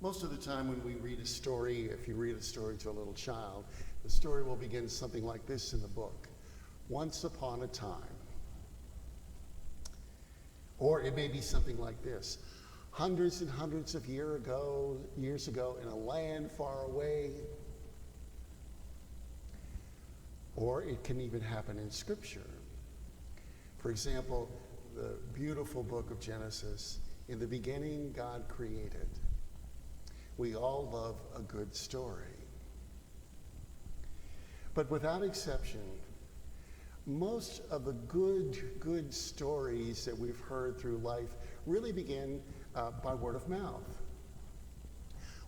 Most of the time when we read a story, if you read a story to a little child, the story will begin something like this in the book. Once upon a time. Or it may be something like this. Hundreds and hundreds of years ago, in a land far away. Or it can even happen in Scripture. For example, the beautiful book of Genesis, in the beginning God created. We all love a good story. But without exception, most of the good stories that we've heard through life really begin by word of mouth.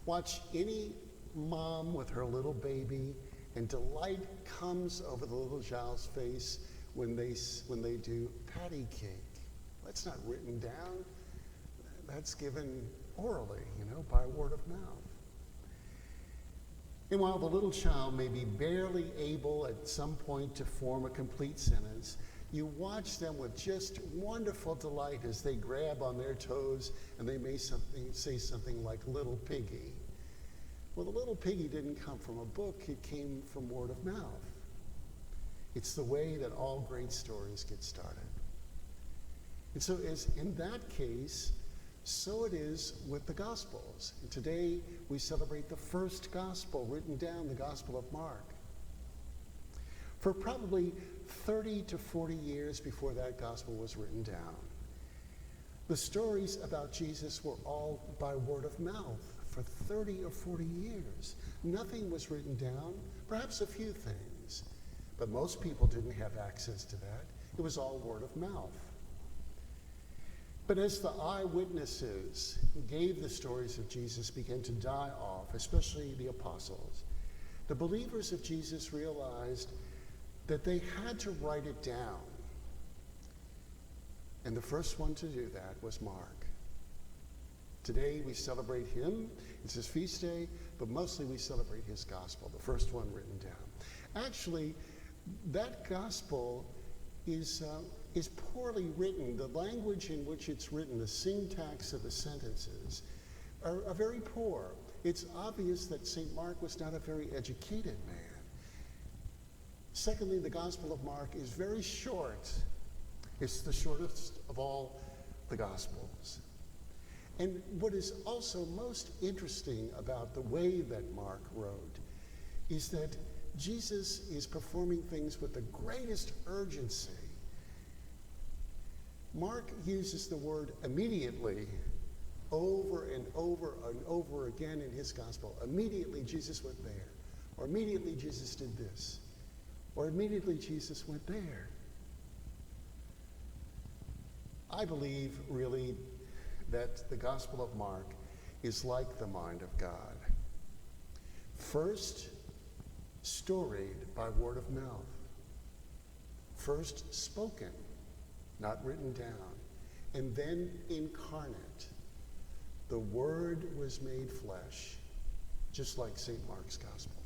Watch any mom with her little baby, and delight comes over the little child's face when they do patty cake. That's not written down. That's given orally, by word of mouth. And while the little child may be barely able at some point to form a complete sentence, you watch them with just wonderful delight as they grab on their toes and they may say something like little piggy. Well, the little piggy didn't come from a book, it came from word of mouth. It's the way that all great stories get started. And so as in that case, so it is with the Gospels. And today we celebrate the first Gospel written down, the Gospel of Mark. For probably 30 to 40 years before that Gospel was written down, the stories about Jesus were all by word of mouth for 30 or 40 years. Nothing was written down, perhaps a few things, but most people didn't have access to that. It was all word of mouth. But as the eyewitnesses who gave the stories of Jesus began to die off, especially the apostles, the believers of Jesus realized that they had to write it down. And the first one to do that was Mark. Today we celebrate him. It's his feast day, but mostly we celebrate his gospel, the first one written down. Actually, that gospel is poorly written. The language in which it's written, the syntax of the sentences, are very poor. It's obvious that St. Mark was not a very educated man. Secondly, the Gospel of Mark is very short. It's the shortest of all the Gospels. And what is also most interesting about the way that Mark wrote is that Jesus is performing things with the greatest urgency. Mark uses the word immediately over and over and over again in his gospel. Immediately Jesus went there, or immediately Jesus did this, or immediately Jesus went there. I believe really that the Gospel of Mark is like the mind of God. First, storied by word of mouth. First, spoken, not written down, and then incarnate. The Word was made flesh, just like St. Mark's Gospel.